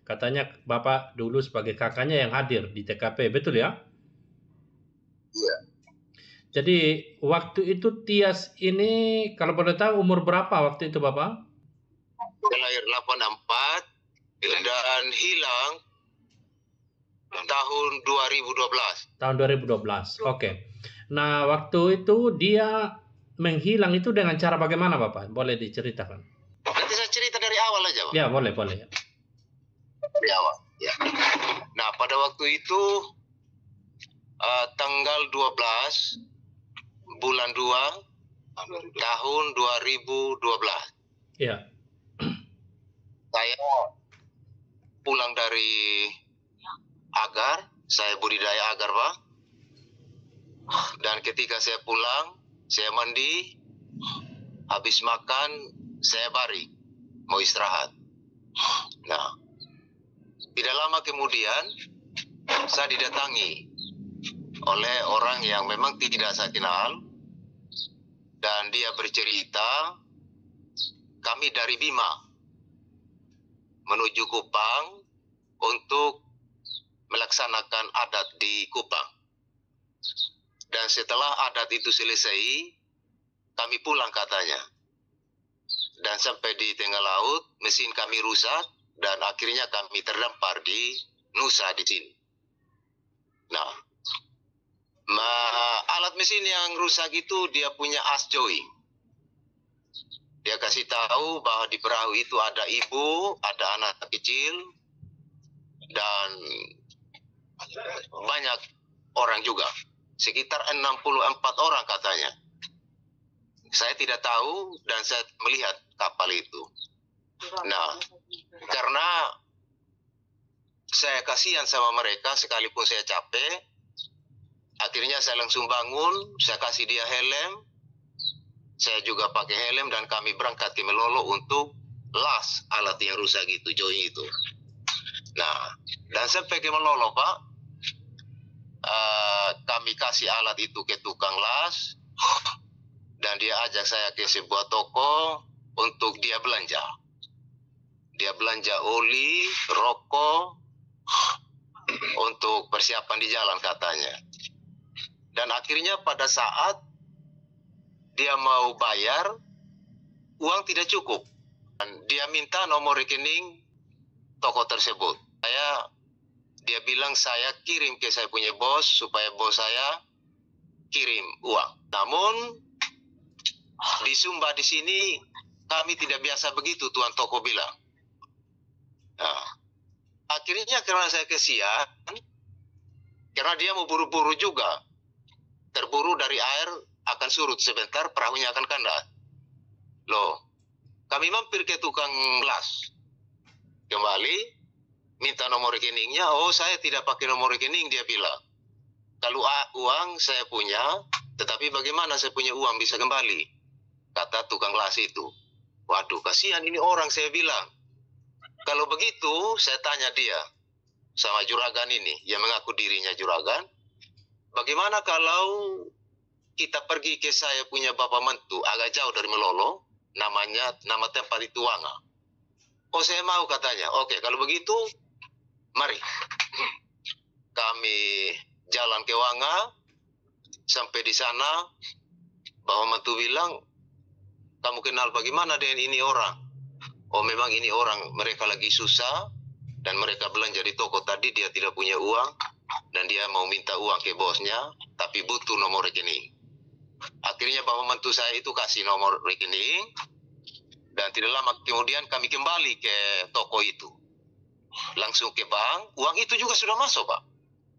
Katanya Bapak dulu sebagai kakaknya yang hadir di TKP, betul ya? Iya. Jadi waktu itu Tias ini kalau boleh tahu umur berapa waktu itu Bapak? Dia lahir 84 dan hilang tahun 2012. Tahun 2012. Oke. Nah, waktu itu dia menghilang itu dengan cara bagaimana Bapak? Boleh diceritakan? Nanti saya cerita dari awal aja, Pak. Ya, boleh, boleh ya. Dari awal. Ya. Nah, pada waktu itu tanggal 12 bulan 2 tahun 2012. Ya. Saya pulang dari agar, saya budidaya agar, Pak. Dan ketika saya pulang, saya mandi, habis makan, saya baring, mau istirahat. Nah, tidak lama kemudian, saya didatangi oleh orang yang memang tidak saya kenal, dan dia bercerita, kami dari Bima menuju Kupang untuk melaksanakan adat di Kupang. Dan setelah adat itu selesai, kami pulang katanya. Dan sampai di tengah laut, mesin kami rusak, dan akhirnya kami terdampar di Nusa di sini. Nah, alat mesin yang rusak itu dia punya as join. Dia kasih tahu bahwa di perahu itu ada ibu, ada anak kecil, dan banyak orang juga. Sekitar 64 orang katanya. Saya tidak tahu dan saya melihat kapal itu. Nah, karena saya kasihan sama mereka sekalipun saya capek, akhirnya saya langsung bangun, saya kasih dia helm, saya juga pakai helm dan kami berangkat ke Melolo untuk las alat yang rusak itu, join itu. Nah, dan sampai ke Melolo, Pak, kami kasih alat itu ke tukang las, dan dia ajak saya ke sebuah toko untuk dia belanja. Dia belanja oli, rokok, untuk persiapan di jalan katanya. Dan akhirnya pada saat dia mau bayar, uang tidak cukup. Dan dia minta nomor rekening toko tersebut. Dia bilang saya kirim ke saya punya bos supaya bos saya kirim uang. Namun di Sumba di sini kami tidak biasa begitu, tuan toko bilang. Nah, akhirnya karena saya kesian, karena dia mau buru-buru juga, terburu dari air akan surut sebentar, perahunya akan kandas. Loh, kami mampir ke tukang las, kembali minta nomor rekeningnya. Oh, saya tidak pakai nomor rekening, dia bilang. Kalau uang saya punya, tetapi bagaimana saya punya uang bisa kembali? Kata tukang las itu. Waduh, kasihan ini orang, saya bilang. Kalau begitu, saya tanya dia sama juragan ini, yang mengaku dirinya juragan. Bagaimana kalau kita pergi ke saya punya bapak mentu, agak jauh dari Melolo, nama tempat itu Wanga. Oh, saya mau katanya. Oke, kalau begitu, mari. Kami jalan ke Wanga, sampai di sana, bapak mentu bilang, kamu kenal bagaimana dengan ini orang? Oh, memang ini orang, mereka lagi susah, dan mereka belanja di toko tadi, dia tidak punya uang, dan dia mau minta uang ke bosnya, tapi butuh nomor rekening. Akhirnya bapak mentu saya itu kasih nomor rekening, dan tidak lama kemudian kami kembali ke toko itu. Langsung ke bank, uang itu juga sudah masuk, Pak.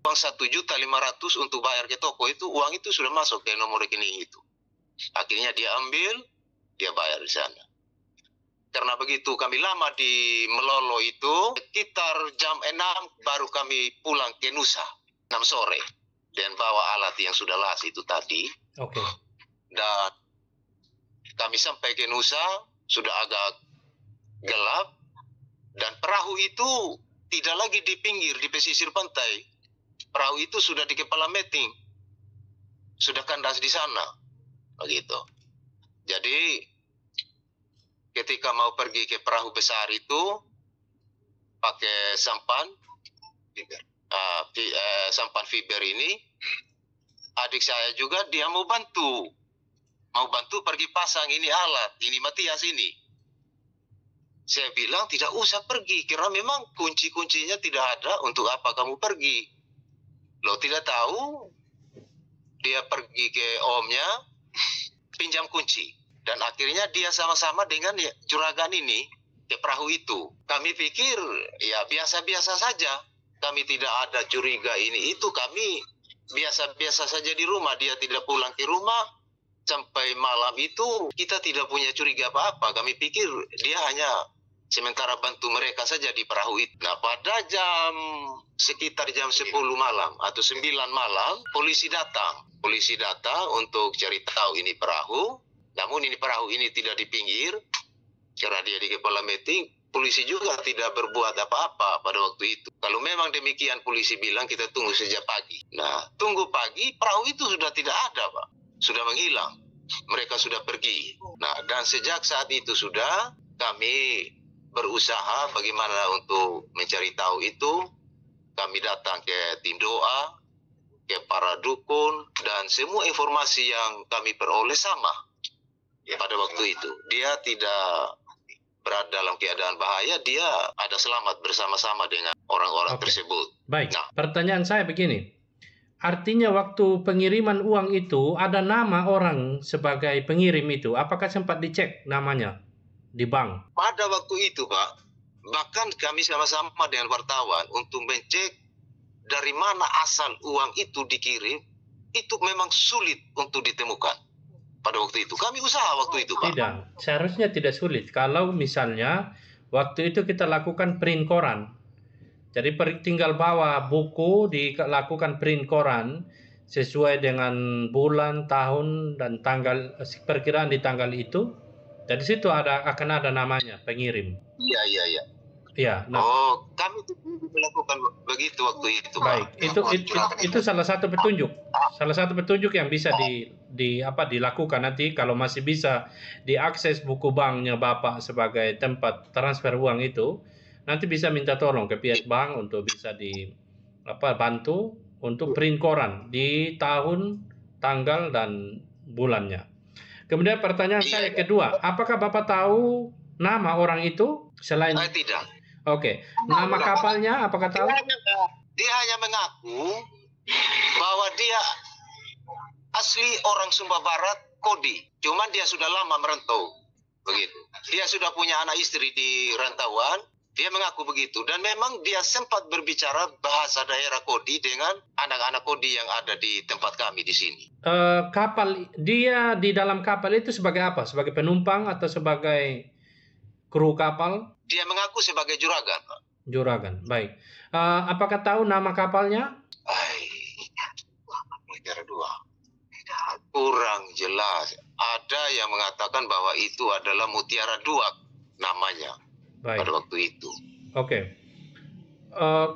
Uang 1.500.000 untuk bayar ke toko itu, uang itu sudah masuk ke nomor rekening itu. Akhirnya dia ambil, dia bayar di sana. Karena begitu kami lama di Melolo itu, sekitar jam 6 baru kami pulang ke Nusa, 6 sore. Dan bawa alat yang sudah las itu tadi. Oke. Dan kami sampai ke Nusa, sudah agak gelap. Dan perahu itu tidak lagi di pinggir, di pesisir pantai. Perahu itu sudah di kepala meting. Sudah kandas di sana. Begitu. Jadi ketika mau pergi ke perahu besar itu, pakai sampan fiber. Sampan fiber ini, adik saya juga dia mau bantu pergi pasang ini alat, ini Matias ini. Saya bilang tidak usah pergi, karena memang kunci-kuncinya tidak ada, untuk apa kamu pergi? Lo tidak tahu, dia pergi ke omnya, pinjam kunci. Dan akhirnya dia sama-sama dengan juragan ini ke perahu itu. Kami pikir ya biasa-biasa saja. Kami tidak ada curiga ini itu. Kami biasa-biasa saja di rumah. Dia tidak pulang ke rumah. Sampai malam itu kita tidak punya curiga apa-apa. Kami pikir dia hanya sementara bantu mereka saja di perahu itu. Nah, pada sekitar jam 10 malam atau 9 malam, polisi datang. Polisi datang untuk cari tahu ini perahu. Namun ini perahu ini tidak di pinggir, karena dia di kepala meeting. Polisi juga tidak berbuat apa-apa pada waktu itu. Kalau memang demikian, polisi bilang kita tunggu sejak pagi. Nah, tunggu pagi, perahu itu sudah tidak ada, Pak. Sudah menghilang. Mereka sudah pergi. Nah, dan sejak saat itu sudah kami berusaha bagaimana untuk mencari tahu itu. Kami datang ke tim doa, ke para dukun, dan semua informasi yang kami peroleh sama. Pada waktu itu dia tidak berada dalam keadaan bahaya, dia ada selamat bersama-sama dengan orang-orang tersebut. Baik, nah, pertanyaan saya begini, artinya waktu pengiriman uang itu ada nama orang sebagai pengirim itu, apakah sempat dicek namanya di bank? Pada waktu itu, Pak, bahkan kami sama-sama dengan wartawan untuk mencek dari mana asal uang itu dikirim, itu memang sulit untuk ditemukan. Pada waktu itu kami usaha waktu itu, Pak. Tidak, seharusnya tidak sulit. Kalau misalnya waktu itu kita lakukan print koran, jadi tinggal bawa buku, dilakukan print koran sesuai dengan bulan, tahun, dan tanggal, perkiraan di tanggal itu. Dari situ akan ada namanya pengirim. Iya. Ya, nah. Oh, kami melakukan begitu waktu itu. Baik, itu salah satu petunjuk. Salah satu petunjuk yang bisa dilakukan nanti kalau masih bisa diakses buku banknya Bapak sebagai tempat transfer uang itu, nanti bisa minta tolong ke pihak bank untuk bisa bantu untuk print koran di tahun, tanggal, dan bulannya. Kemudian pertanyaan saya kedua, apakah Bapak tahu nama orang itu selain? Tidak. Oke, nama kapalnya apakah tahu? Dia hanya mengaku bahwa dia asli orang Sumba Barat, Kodi. Cuman dia sudah lama merantau, begitu. Dia sudah punya anak istri di rantauan. Dia mengaku begitu, dan memang dia sempat berbicara bahasa daerah Kodi dengan anak-anak Kodi yang ada di tempat kami di sini. Kapal dia di dalam kapal itu sebagai apa? Sebagai penumpang atau sebagai kru kapal? Dia mengaku sebagai juragan, Pak. Juragan, baik. Apakah tahu nama kapalnya? Mutiara 2. Kurang jelas. Ada yang mengatakan bahwa itu adalah Mutiara 2 namanya. Baik. Pada waktu itu. Oke.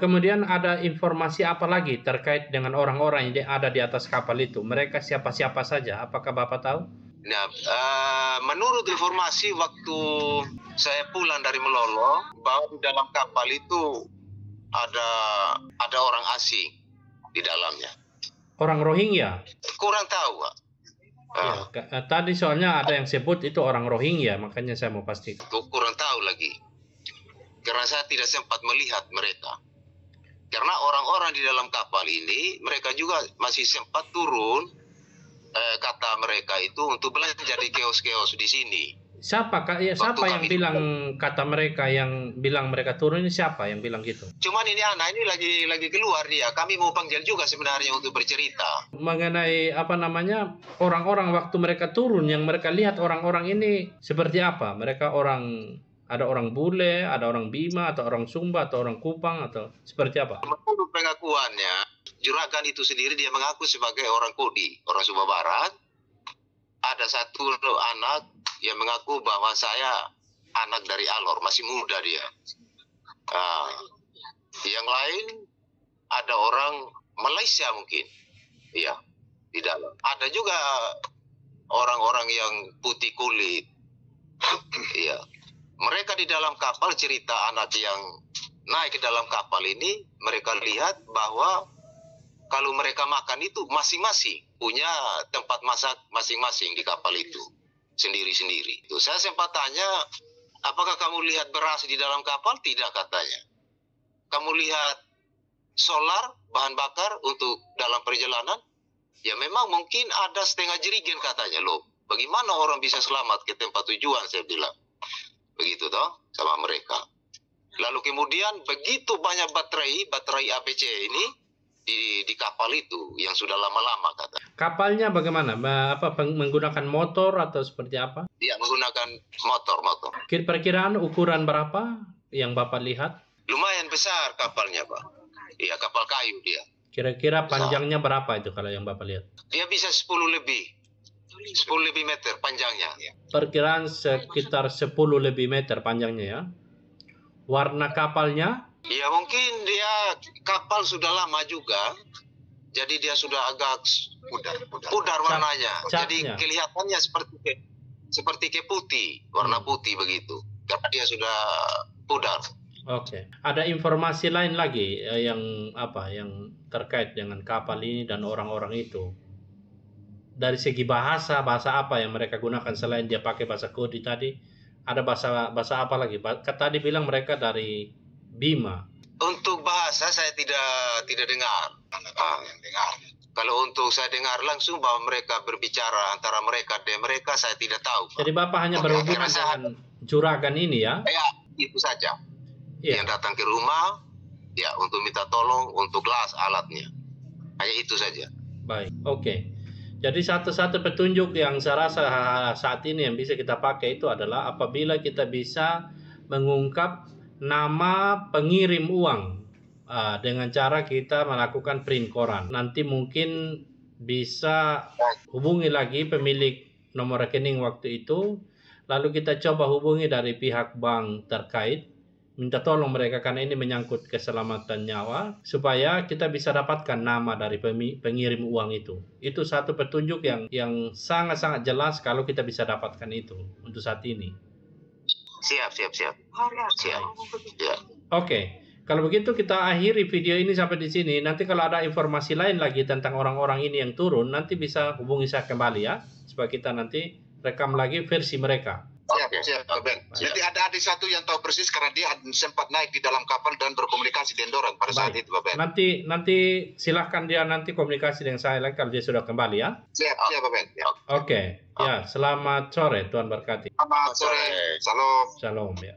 Kemudian ada informasi apa lagi terkait dengan orang-orang yang ada di atas kapal itu? Mereka siapa-siapa saja? Apakah Bapak tahu? Nah, menurut informasi waktu saya pulang dari Melolo, bahwa di dalam kapal itu ada orang asing di dalamnya. Orang Rohingya? Kurang tahu, Pak. Tadi soalnya ada yang sebut itu orang Rohingya, makanya saya mau pastikan. Kurang tahu lagi, karena saya tidak sempat melihat mereka. Karena orang-orang di dalam kapal ini, mereka juga masih sempat turun. Kata mereka itu untuk belanja di kios-kios di sini. Siapa yang bilang kata mereka, yang bilang mereka turun ini siapa yang bilang gitu? Cuman ini anak ini lagi keluar dia. Kami mau panggil juga sebenarnya untuk bercerita. Mengenai orang-orang waktu mereka turun, yang mereka lihat orang-orang ini seperti apa? Mereka ada orang bule, ada orang Bima, atau orang Sumba, atau orang Kupang, atau seperti apa? Menurut pengakuannya, juragan itu sendiri dia mengaku sebagai orang Kodi, orang Sumba Barat. Ada satu anak yang mengaku bahwa saya anak dari Alor, masih muda dia. Yang lain ada orang Malaysia mungkin, ya, di dalam. Ada juga orang-orang yang putih kulit, ya. Mereka di dalam kapal cerita anak yang naik ke dalam kapal ini, mereka lihat bahwa kalau mereka makan itu masing-masing punya tempat masak masing-masing di kapal itu, sendiri-sendiri. Itu saya sempat tanya, apakah kamu lihat beras di dalam kapal? Tidak, katanya. Kamu lihat solar, bahan bakar untuk dalam perjalanan? Ya memang mungkin ada setengah jerigen, katanya. Loh, bagaimana orang bisa selamat ke tempat tujuan, saya bilang. Begitu toh sama mereka. Lalu kemudian begitu banyak baterai APC ini di kapal itu yang sudah lama-lama, kata. Kapalnya bagaimana? Menggunakan motor atau seperti apa? Dia menggunakan motor. Perkiraan ukuran berapa yang Bapak lihat? Lumayan besar kapalnya, Pak. Iya, kapal kayu dia. Kira-kira panjangnya berapa itu kalau yang Bapak lihat? Dia bisa 10 lebih meter panjangnya. Perkiraan sekitar 10 lebih meter panjangnya ya. Warna kapalnya? Ya mungkin dia kapal sudah lama juga. Jadi dia sudah agak pudar warnanya. Jadi kelihatannya seperti ke putih, warna putih begitu. Karena dia sudah pudar. Oke. Ada informasi lain lagi yang terkait dengan kapal ini dan orang-orang itu? Dari segi bahasa apa yang mereka gunakan selain dia pakai bahasa kodi tadi? Ada bahasa apa lagi? Tadi bilang mereka dari Bima. Untuk bahasa saya tidak dengar. Kalau untuk saya dengar langsung bahwa mereka berbicara antara mereka dan mereka, saya tidak tahu. Jadi Bapak hanya berhubungan dengan juragan ini ya? Ya, itu saja. Ya. Yang datang ke rumah, ya untuk minta tolong untuk las alatnya. Hanya itu saja. Baik, oke. Jadi satu-satu petunjuk yang saya rasa saat ini yang bisa kita pakai itu adalah apabila kita bisa mengungkap nama pengirim uang dengan cara kita melakukan print koran. Nanti mungkin bisa hubungi lagi pemilik nomor rekening waktu itu, lalu kita coba hubungi dari pihak bank terkait, minta tolong mereka karena ini menyangkut keselamatan nyawa, supaya kita bisa dapatkan nama dari pengirim uang itu. Itu satu petunjuk yang sangat-sangat jelas kalau kita bisa dapatkan itu untuk saat ini. Siap. Ya. Oke. Kalau begitu kita akhiri video ini sampai di sini. Nanti kalau ada informasi lain lagi tentang orang-orang ini yang turun, nanti bisa hubungi saya kembali ya, supaya kita nanti rekam lagi versi mereka. Siap, Pak Ben. Nanti ada adik satu yang tahu persis karena dia sempat naik di dalam kapal dan berkomunikasi dengan orang pada saat itu, Pak Ben. Nanti silahkan dia nanti komunikasi dengan saya lagi kalau dia sudah kembali ya. Siap, Pak Ben. Oke. Ya, selamat sore, Tuhan berkati. Selamat sore. Salam. Shalom ya.